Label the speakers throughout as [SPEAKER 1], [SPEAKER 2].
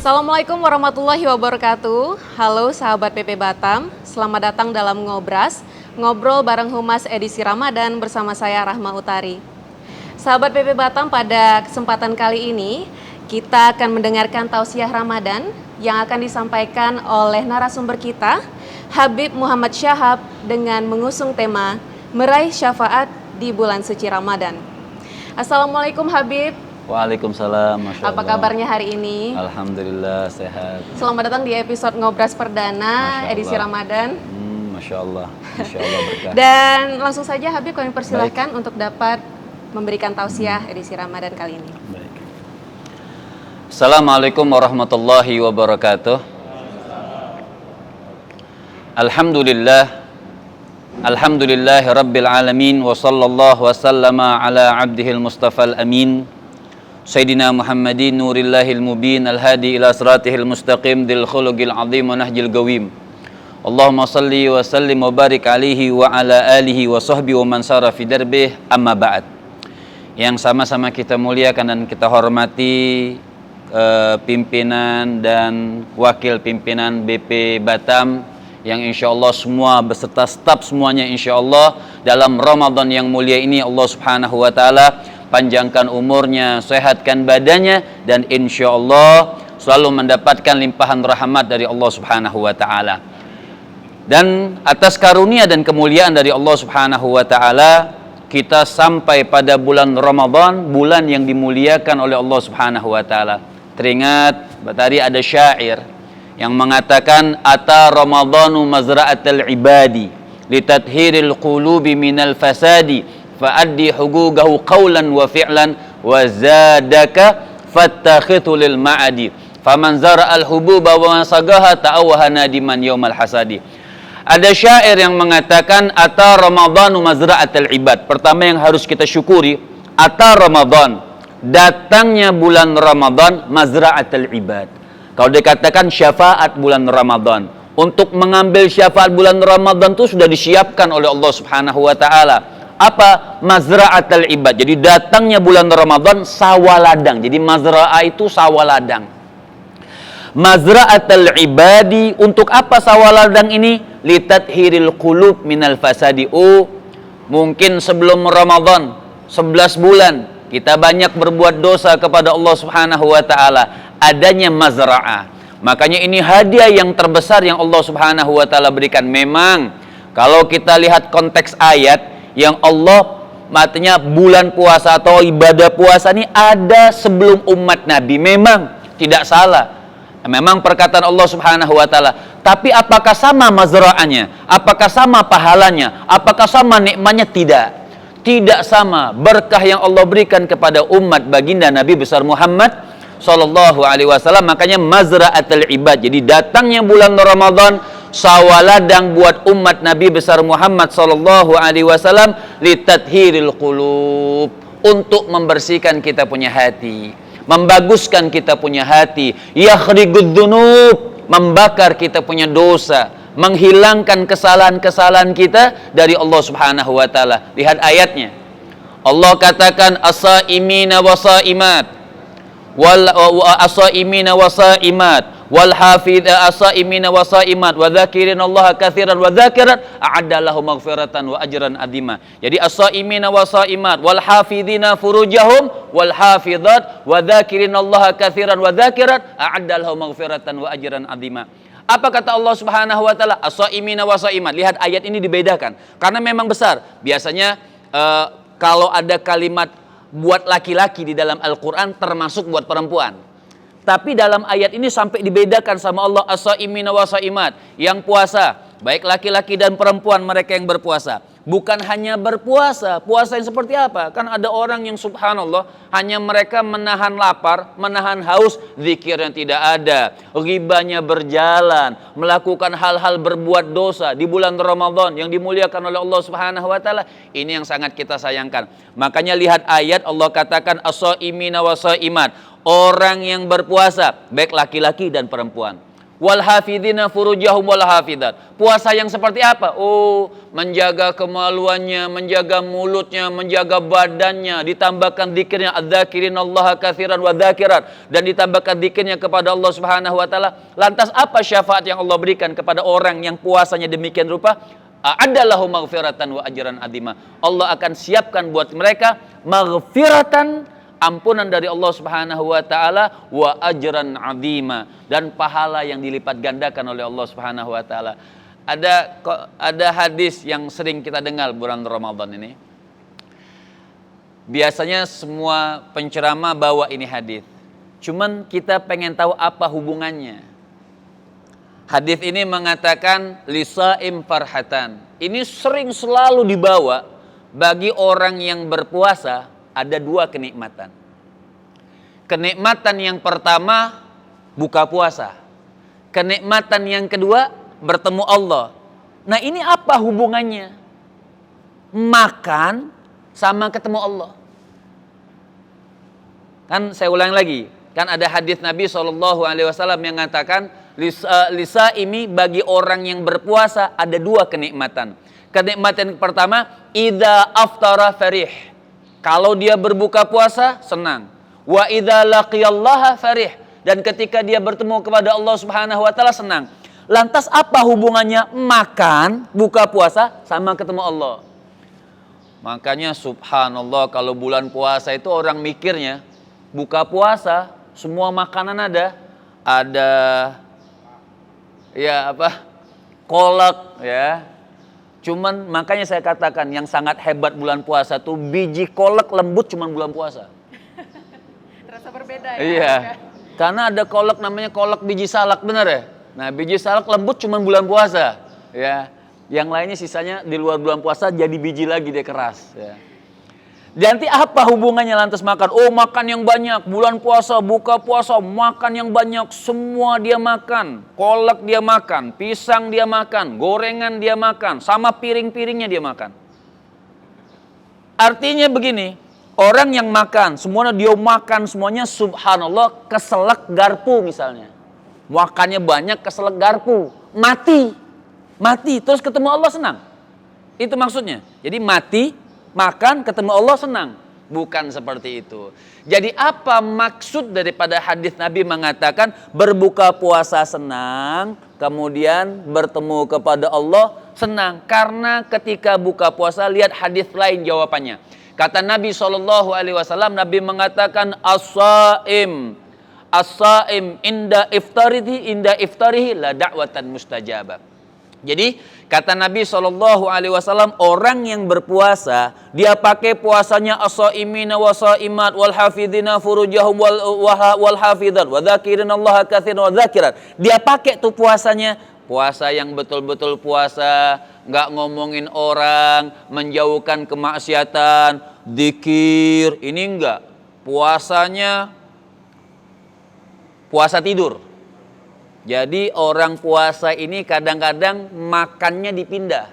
[SPEAKER 1] Assalamualaikum warahmatullahi wabarakatuh. Halo sahabat PP Batam, selamat datang dalam Ngobras, ngobrol bareng Humas edisi Ramadan bersama saya Rahma Utari. Sahabat PP Batam, pada kesempatan kali ini kita akan mendengarkan tausiah Ramadan yang akan disampaikan oleh narasumber kita, Habib Muhammad Syahab, dengan mengusung tema Meraih Syafaat di Bulan Suci Ramadan. Assalamualaikum Habib.
[SPEAKER 2] Waalaikumsalam, Masya Allah.
[SPEAKER 1] Apa kabarnya hari ini?
[SPEAKER 2] Alhamdulillah, sehat.
[SPEAKER 1] Selamat datang di episode Ngobras Perdana edisi Ramadan.
[SPEAKER 2] Masya Allah, Masya Allah berkah.
[SPEAKER 1] Dan langsung saja Habib kami persilahkan untuk dapat memberikan tausiah edisi Ramadan kali ini.
[SPEAKER 2] Baik. Assalamualaikum warahmatullahi wabarakatuh. Alhamdulillahi rabbil alamin wa sallallahu wa sallama ala abdihil mustafal amin Sayyidina Muhammadin nurillahil mubin al-hadi ila siratihil mustaqim dil khuluqil azim wa nahjil gawim. Allahumma salli wa sallim wa barik alaihi wa ala alihi wa sahbihi wa man sara fi darbih, amma ba'd. Yang sama-sama kita muliakan dan kita hormati pimpinan dan wakil pimpinan BP Batam yang insya Allah semua beserta staf semuanya insya Allah dalam Ramadan yang mulia ini Allah subhanahu wa ta'ala panjangkan umurnya, sehatkan badannya, dan insya Allah selalu mendapatkan limpahan rahmat dari Allah subhanahu wa ta'ala. Dan atas karunia dan kemuliaan dari Allah subhanahu wa ta'ala, kita sampai pada bulan Ramadan, bulan yang dimuliakan oleh Allah subhanahu wa ta'ala. Teringat, tadi ada syair yang mengatakan, Ata Ramadhanu mazra'atal ibadi, litathhiril qulubi minal fasadi, fa'addi hugugahu qawlan wa fi'lan wa zadaka fattakhithu lil ma'adi faman zara'al hububa wa masagaha ta'awaha nadiman yawmal hasadi. Ada syair yang mengatakan ata ramadhanu mazra'atal ibad. Pertama yang harus kita syukuri, ata Ramadan, datangnya bulan Ramadan, mazra'atal ibad. Kalau dikatakan syafaat bulan Ramadan, untuk mengambil syafaat bulan Ramadan itu sudah disiapkan oleh Allah subhanahu wa ta'ala. Apa? Mazra'atul ibad. Jadi datangnya bulan Ramadan sawaladang. Jadi mazra'ah itu sawaladang. Mazra'atul ibadi, untuk apa sawaladang ini? Litathhiril qulub minal fasadi. Mungkin sebelum Ramadan 11 bulan kita banyak berbuat dosa kepada Allah Subhanahu wa taala. Adanya mazra'ah. Makanya ini hadiah yang terbesar yang Allah Subhanahu wa taala berikan. Memang kalau kita lihat konteks ayat yang Allah artinya bulan puasa atau ibadah puasa ini ada sebelum umat Nabi, memang tidak salah, memang perkataan Allah subhanahu wa ta'ala. Tapi apakah sama mazra'anya? Apakah sama pahalanya? Apakah sama nikmatnya? Tidak sama. Berkah yang Allah berikan kepada umat baginda Nabi besar Muhammad sallallahu alaihi wasallam, makanya mazra'atul ibad. Jadi datangnya bulan Ramadan sawaladang buat umat Nabi besar Muhammad sallallahu alaihi wasallam, litathhiril qulub, untuk membersihkan kita punya hati, membaguskan kita punya hati, yakhrigud dzunub, membakar kita punya dosa, menghilangkan kesalahan-kesalahan kita dari Allah Subhanahu wa taala. Lihat ayatnya. Allah katakan as-saimina wasaimat wal as-saimina wasaimat wal hafidh as-saimina wasaimat wa dzakirinallaha katsiran wa dzakirat a'adda lahum maghfiratan wa ajran azima. Jadi as-saimina wasaimat wal hafidhina furujahum wal hafidhat wa dzakirinallaha katsiran wa dzakirat a'adda lahum maghfiratan wa ajran azima. Apa kata Allah Subhanahu wa taala? As-saimina wasaimat. Lihat ayat ini dibedakan karena memang besar. Biasanya kalau ada kalimat buat laki-laki di dalam Al-Qur'an termasuk buat perempuan. Tapi dalam ayat ini sampai dibedakan sama Allah, as-saimina wasaimat, yang puasa, baik laki-laki dan perempuan mereka yang berpuasa. Bukan hanya berpuasa, puasa yang seperti apa? Kan ada orang yang subhanallah hanya mereka menahan lapar, menahan haus, zikir yang tidak ada, ghibahnya berjalan, melakukan hal-hal berbuat dosa di bulan Ramadan yang dimuliakan oleh Allah Subhanahu wa taala. Ini yang sangat kita sayangkan. Makanya lihat ayat Allah katakan as-saimina wasaimat, orang yang berpuasa, baik laki-laki dan perempuan. wal hafidina furujahum wal hafidat. Puasa yang seperti apa? Oh, menjaga kemaluannya, menjaga mulutnya, menjaga badannya, ditambahkan dzikirnya, adzakirinallaha katsiran wa dzakirat, dan ditambahkan dzikirnya kepada Allah Subhanahu wa taala. Lantas apa syafaat yang Allah berikan kepada orang yang puasanya demikian rupa? A'adallahu maghfiratan wa ajran azima. Allah akan siapkan buat mereka maghfiratan, ampunan dari Allah Subhanahu wa taala, wa ajran azima, dan pahala yang dilipat gandakan oleh Allah Subhanahu wa taala. Ada hadis yang sering kita dengar bulan Ramadan ini. Biasanya semua penceramah bawa ini hadis. Cuman kita pengen tahu apa hubungannya. Hadis ini mengatakan lisaim farhatan. Ini sering selalu dibawa bagi orang yang berpuasa. Ada dua kenikmatan. Kenikmatan yang pertama, buka puasa. Kenikmatan yang kedua, bertemu Allah. Nah, ini apa hubungannya? Makan sama ketemu Allah. Kan saya ulang lagi. Kan ada hadis Nabi SAW yang mengatakan, lisa ini bagi orang yang berpuasa ada dua kenikmatan. Kenikmatan yang pertama, idza aftara farih. Kalau dia berbuka puasa, senang. Wa idza laqiyallaha farih. Dan ketika dia bertemu kepada Allah Subhanahu wa taala, senang. Lantas apa hubungannya makan, buka puasa sama ketemu Allah? Makanya subhanallah, kalau bulan puasa itu orang mikirnya buka puasa semua makanan ada ya apa? Kolak ya. Cuman makanya saya katakan yang sangat hebat bulan puasa tuh biji kolak lembut cuman bulan puasa.
[SPEAKER 1] Terasa berbeda ya.
[SPEAKER 2] Iya. Karena ada kolak namanya kolak biji salak, benar ya? Nah, biji salak lembut cuman bulan puasa, ya. Yang lainnya sisanya di luar bulan puasa jadi biji lagi, dia keras, ya. Nanti apa hubungannya lantas makan? Oh, makan yang banyak, bulan puasa, buka puasa, makan yang banyak, semua dia makan. Kolak dia makan, pisang dia makan, gorengan dia makan, sama piring-piringnya dia makan. Artinya begini, orang yang makan, semuanya dia makan semuanya, subhanallah, keselak garpu misalnya. Makannya banyak, keselak garpu, mati, terus ketemu Allah senang. Itu maksudnya. Jadi mati, makan, ketemu Allah senang. Bukan seperti itu. Jadi apa maksud daripada hadis Nabi mengatakan berbuka puasa senang, kemudian bertemu kepada Allah senang? Karena ketika buka puasa, lihat hadis lain jawabannya. Kata Nabi SAW, Nabi mengatakan as-saim inda iftarihi la da'watan mustajabah. Jadi kata Nabi SAW, orang yang berpuasa, dia pakai puasanya as-saimina wa saimat wal hafidina furujahum wal hafidat wa dzakirinallaha katsiran wa dzakirat. Dia pakai tuh puasanya, puasa yang betul-betul puasa, nggak ngomongin orang, menjauhkan kemaksiatan, dzikir. Ini enggak. Puasanya puasa tidur. Jadi orang puasa ini kadang-kadang makannya dipindah.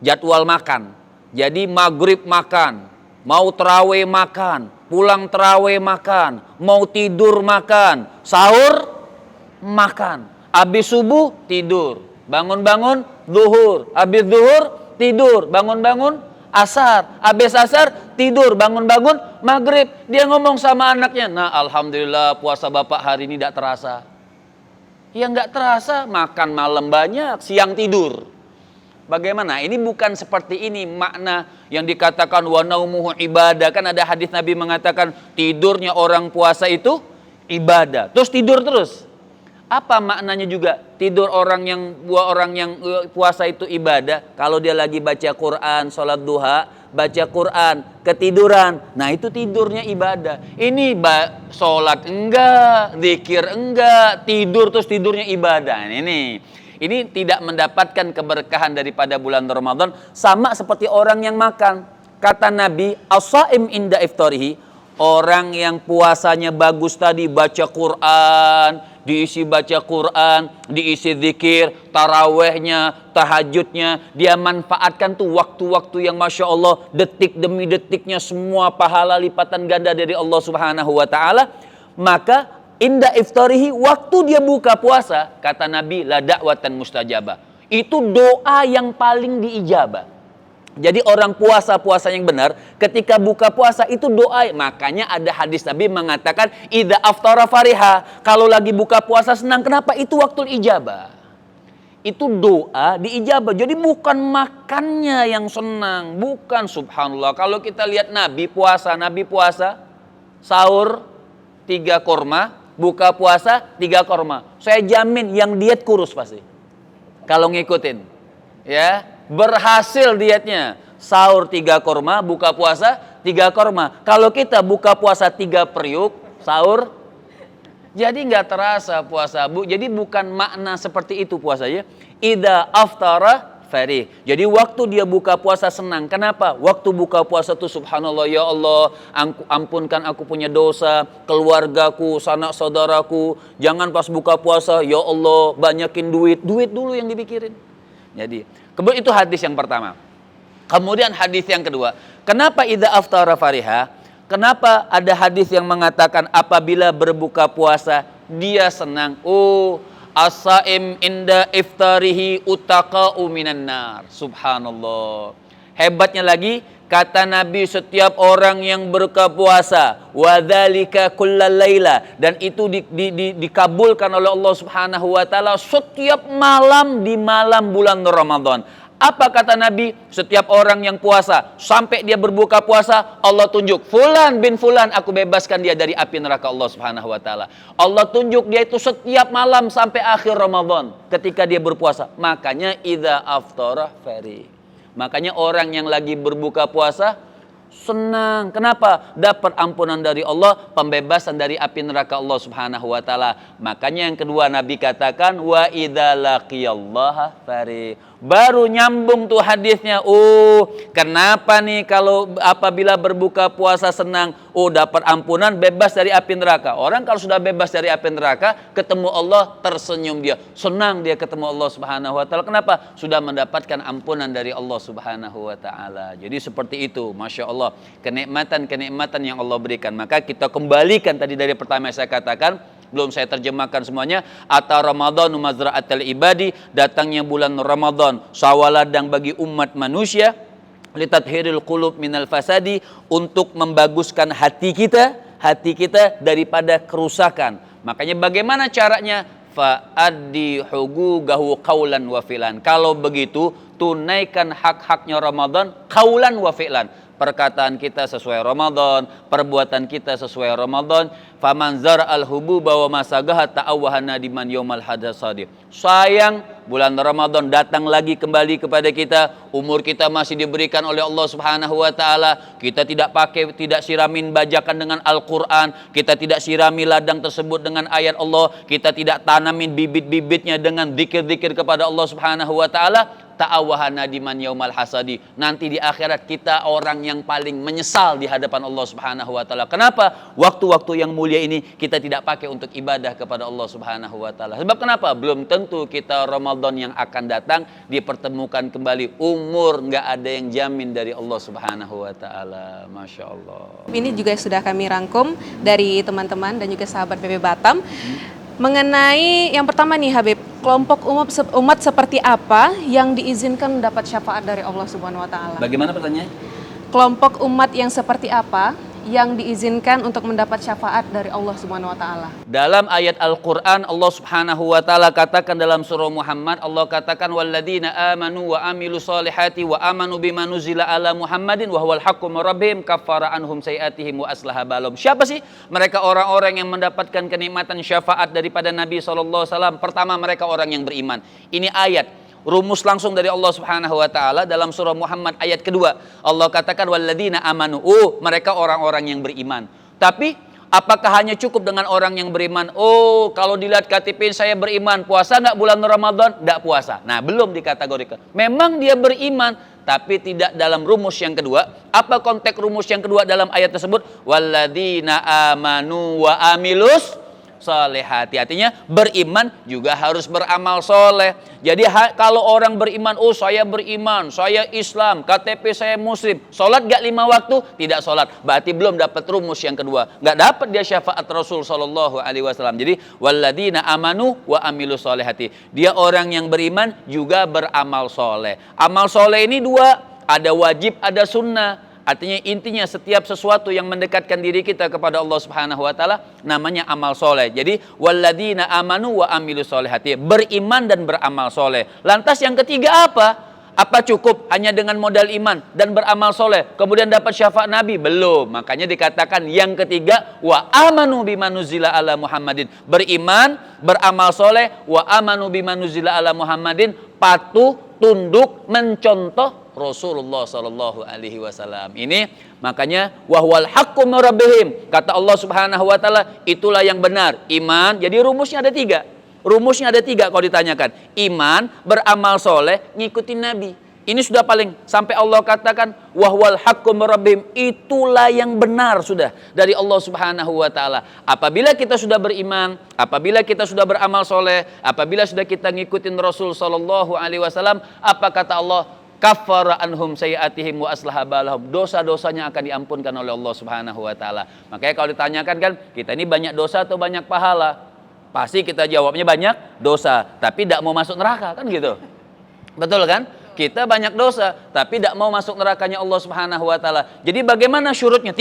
[SPEAKER 2] Jadwal makan. Jadi maghrib makan, mau terawih makan, pulang terawih makan, mau tidur makan, sahur makan, habis subuh tidur, bangun-bangun zuhur, habis zuhur tidur, bangun-bangun asar, habis asar tidur, bangun-bangun maghrib. Dia ngomong sama anaknya, nah alhamdulillah puasa bapak hari ini tidak terasa. Ya nggak terasa, makan malam banyak, siang tidur. Bagaimana? Ini bukan seperti ini makna yang dikatakan wa naumuhu ibadah. Kan ada hadis Nabi mengatakan tidurnya orang puasa itu ibadah. Terus tidur terus. Apa maknanya juga tidur orang yang puasa itu ibadah? Kalau dia lagi baca Quran, sholat duha, baca Quran, ketiduran, nah itu tidurnya ibadah. Ini sholat enggak, zikir enggak, tidur terus tidurnya ibadah. Ini tidak mendapatkan keberkahan daripada bulan Ramadan. Sama seperti orang yang makan. Kata Nabi, as-saim inda iftarihi, orang yang puasanya bagus tadi, baca Quran, diisi baca Quran, diisi zikir, tarawehnya, tahajudnya, dia manfaatkan tuh waktu-waktu yang Masya Allah, detik demi detiknya semua pahala lipatan ganda dari Allah Subhanahu wa ta'ala. Maka inda iftarihi, waktu dia buka puasa, kata Nabi, la da'watan mustajabah. Itu doa yang paling diijabah. Jadi orang puasa yang benar, ketika buka puasa itu doa. Makanya ada hadis Nabi mengatakan, idza aftara fariha, kalau lagi buka puasa senang. Kenapa? Itu waktu ijabah. Itu doa diijabah. Jadi bukan makannya yang senang, bukan. Subhanallah. Kalau kita lihat Nabi puasa, sahur 3 korma, buka puasa 3 korma. Saya jamin yang diet kurus pasti. Kalau ngikutin, ya berhasil dietnya. Sahur 3 korma, buka puasa 3 korma. Kalau kita buka puasa 3 periuk, sahur, jadi nggak terasa puasa, Bu. Jadi bukan makna seperti itu puasanya. Idza aftara farih. Jadi waktu dia buka puasa senang. Kenapa? Waktu buka puasa tuh subhanallah, ya Allah, ampunkan aku punya dosa, keluargaku, sanak saudaraku. Jangan pas buka puasa, ya Allah, banyakin duit dulu yang dipikirin. Jadi, kemudian itu hadis yang pertama. Kemudian hadis yang kedua, kenapa idza aftara fariha? Kenapa ada hadis yang mengatakan apabila berbuka puasa dia senang? Oh, as-saim inda iftarihi utaqa'u minan nar. Subhanallah. Hebatnya lagi, kata Nabi, setiap orang yang berbuka puasa, wa dzalika kullal laila, dan itu dikabulkan oleh Allah Subhanahu wa taala setiap malam di malam bulan Ramadan. Apa kata Nabi? Setiap orang yang puasa, sampai dia berbuka puasa, Allah tunjuk, fulan bin fulan, aku bebaskan dia dari api neraka Allah Subhanahu wa taala. Allah tunjuk dia itu setiap malam sampai akhir Ramadan ketika dia berpuasa. Makanya idza aftara fari. Makanya orang yang lagi berbuka puasa senang. Kenapa? Dapat ampunan dari Allah, pembebasan dari api neraka Allah Subhanahu wa taala. Makanya yang kedua Nabi katakan wa idza laqiyallaha fari. Baru nyambung tuh hadisnya. Oh, kenapa nih kalau apabila berbuka puasa senang? Oh, dapat ampunan, bebas dari api neraka. Orang kalau sudah bebas dari api neraka, ketemu Allah, tersenyum dia. Senang dia ketemu Allah Subhanahu wa taala. Kenapa? Sudah mendapatkan ampunan dari Allah Subhanahu wa taala. Jadi seperti itu, Masya Allah. Kenikmatan-kenikmatan yang Allah berikan. Maka kita kembalikan tadi dari pertama saya katakan, belum saya terjemahkan semuanya. Ata Ramadhanu mazra'atal ibadi, datangnya bulan Ramadan sawaladang bagi umat manusia, litathhiril qulub minal fasadi, untuk membaguskan hati kita daripada kerusakan. Makanya bagaimana caranya? Fa'addi huquqahu qaulan wa fi'lan. Kalau begitu tunaikan hak-haknya Ramadan qaulan wa fi'lan. Perkataan kita sesuai Ramadan, perbuatan kita sesuai Ramadan. Faman zara'al hububa wa masagaha ta'awwahana diman yaumal hadasadi. Sayang, bulan Ramadan datang lagi kembali kepada kita. Umur kita masih diberikan oleh Allah Subhanahu wa taala. Kita tidak siramin bajakan dengan Al-Qur'an, kita tidak sirami ladang tersebut dengan ayat Allah, kita tidak tanamin bibit-bibitnya dengan zikir-zikir kepada Allah Subhanahu wa taala. Ta'awwahana diman yaumal hasadi. Nanti di akhirat kita orang yang paling menyesal di hadapan Allah Subhanahu wa taala. Kenapa? Waktu-waktu yang mulia ini kita tidak pakai untuk ibadah kepada Allah Subhanahu wa taala. Sebab kenapa? Belum tentu kita Ramadan yang akan datang dipertemukan kembali. Umur nggak ada yang jamin dari Allah Subhanahu wa taala. Masya Allah.
[SPEAKER 1] Ini juga sudah kami rangkum dari teman-teman dan juga sahabat PP Batam. Mengenai yang pertama nih Habib, kelompok umat seperti apa yang diizinkan mendapat syafaat dari Allah Subhanahu wa taala?
[SPEAKER 2] Bagaimana pertanyaannya?
[SPEAKER 1] Kelompok umat yang seperti apa yang diizinkan untuk mendapat syafaat dari Allah Subhanahu wa taala?
[SPEAKER 2] Dalam ayat Al-Qur'an Allah Subhanahu wa taala katakan dalam surah Muhammad, Allah katakan walladzina amanu wa amilu solihati wa amanu bima nuzila ala Muhammadin wa huwal haqqu min rabbihim kaffara anhum sayiatihim wa aslaha balahum. Siapa sih mereka orang-orang yang mendapatkan kenikmatan syafaat daripada Nabi SAW? Pertama, mereka orang yang beriman. Ini ayat rumus langsung dari Allah Subhanahu wa taala dalam surah Muhammad ayat kedua. Allah katakan walladzina amanu. Oh, mereka orang-orang yang beriman. Tapi apakah hanya cukup dengan orang yang beriman? Oh, kalau dilihat KTP saya beriman, puasa enggak bulan Ramadan? Enggak puasa. Nah, belum dikategorikan. Memang dia beriman, tapi tidak dalam rumus yang kedua. Apa konteks rumus yang kedua dalam ayat tersebut? Walladzina amanu wa amilus salihati. Artinya beriman juga harus beramal soleh. Jadi kalau orang beriman, oh saya beriman, saya Islam, KTP saya Muslim, sholat gak 5 waktu? Tidak sholat, berarti belum dapat rumus yang kedua. Gak dapat dia syafaat Rasul Shallallahu Alaihi Wasallam. Jadi walladzina amanu wa amilu solihati. Dia orang yang beriman juga beramal soleh. Amal soleh ini dua, ada wajib, ada sunnah. Artinya intinya setiap sesuatu yang mendekatkan diri kita kepada Allah Subhanahu wa taala namanya amal soleh. Jadi walladzina amanu wa amilu solihati, beriman dan beramal soleh. Lantas yang ketiga apa? Apa cukup hanya dengan modal iman dan beramal soleh kemudian dapat syafaat Nabi? Belum. Makanya dikatakan yang ketiga wa amanu bima nuzila ala Muhammadin, beriman, beramal soleh, wa amanu bima nuzila ala Muhammadin, patuh, tunduk, mencontoh Rasulullah Sallallahu Alaihi Wasallam. Ini makanya wahwal haqqu min rabbihim, kata Allah Subhanahu Wa Taala, itulah yang benar iman. Jadi rumusnya ada tiga. Rumusnya ada tiga kalau ditanyakan. Iman, beramal soleh, ngikutin Nabi. Ini sudah paling, sampai Allah katakan wahwal haqqu min rabbihim, itulah yang benar sudah dari Allah Subhanahu Wa Taala. Apabila kita sudah beriman, apabila kita sudah beramal soleh, apabila sudah kita ngikutin Rasul Sallallahu Alaihi Wasallam, apa kata Allah? Kaffara anhum sayiatihim wa aslaha balahum, dosa-dosanya akan diampunkan oleh Allah Subhanahu wa taala. Makanya kalau ditanyakan kan, kita ini banyak dosa atau banyak pahala? Pasti kita jawabnya banyak dosa, tapi tidak mau masuk neraka, kan gitu. Betul kan? Kita banyak dosa, tapi tidak mau masuk nerakanya Allah Subhanahu wa taala. Jadi bagaimana syurutnya?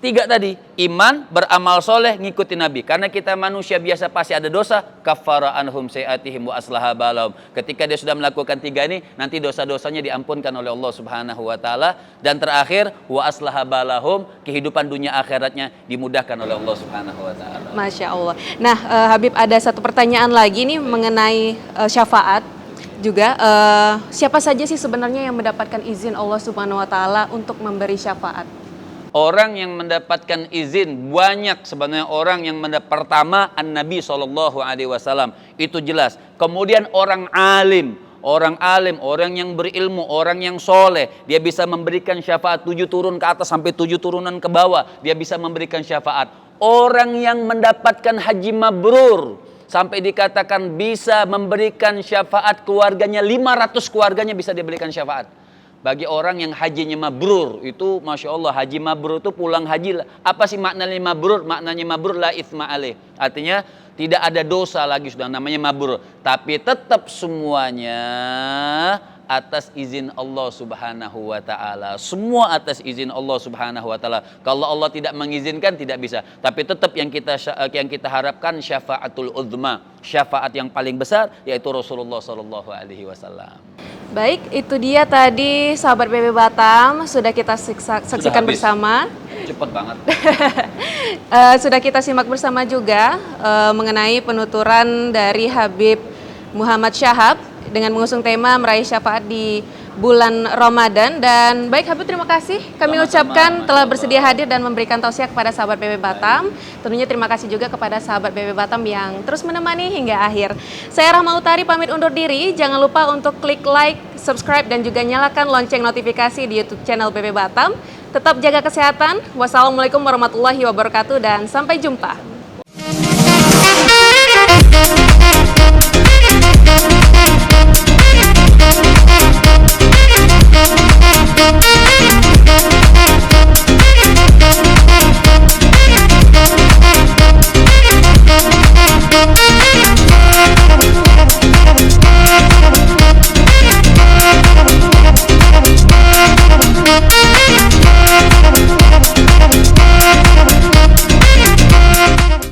[SPEAKER 2] Tiga tadi, iman, beramal soleh, ngikutin Nabi. Karena kita manusia biasa pasti ada dosa. Kaffara anhum sayiatihim wa aslaha balahum. Ketika dia sudah melakukan tiga ini, nanti dosa-dosanya diampunkan oleh Allah Subhanahu wa taala. Dan terakhir, wa aslaha balahum, kehidupan dunia akhiratnya dimudahkan oleh Allah Subhanahu wa taala.
[SPEAKER 1] Masya Allah. Nah, Habib, ada satu pertanyaan lagi nih mengenai syafaat juga. Siapa saja sih sebenarnya yang mendapatkan izin Allah Subhanahu wa taala untuk memberi syafaat?
[SPEAKER 2] Orang yang mendapatkan izin banyak sebenarnya. Orang yang pertama An-Nabi SAW, itu jelas. Kemudian orang alim, orang yang berilmu, orang yang soleh, dia bisa memberikan syafaat 7 turun ke atas sampai 7 turunan ke bawah, dia bisa memberikan syafaat. Orang yang mendapatkan haji mabrur, sampai dikatakan bisa memberikan syafaat keluarganya, 500 keluarganya bisa diberikan syafaat. Bagi orang yang hajinya mabrur, itu Masya Allah, haji mabrur itu pulang haji. Apa sih maknanya mabrur? Maknanya mabrur la itsma alaih. Artinya tidak ada dosa lagi, sudah namanya mabrur. Tapi tetap semuanya atas izin Allah Subhanahu wa taala. Semua atas izin Allah Subhanahu wa taala. Kalau Allah tidak mengizinkan tidak bisa. Tapi tetap yang kita harapkan syafaatul uzma, syafaat yang paling besar, yaitu Rasulullah sallallahu alaihi wasallam.
[SPEAKER 1] Baik, itu dia tadi sahabat PB Batam, sudah kita saksikan bersama.
[SPEAKER 2] Cepet banget.
[SPEAKER 1] Sudah kita simak bersama juga mengenai penuturan dari Habib Muhammad Syahab dengan mengusung tema meraih syafaat di bulan Ramadan. Dan baik Habib, terima kasih kami ucapkan telah bersedia hadir dan memberikan tausiah kepada sahabat PB Batam. Tentunya terima kasih juga kepada sahabat PB Batam yang terus menemani hingga akhir. Saya Rahma Utari pamit undur diri. Jangan lupa untuk klik like, subscribe dan juga nyalakan lonceng notifikasi di YouTube channel PB Batam. Tetap jaga kesehatan. Wassalamualaikum warahmatullahi wabarakatuh dan sampai jumpa.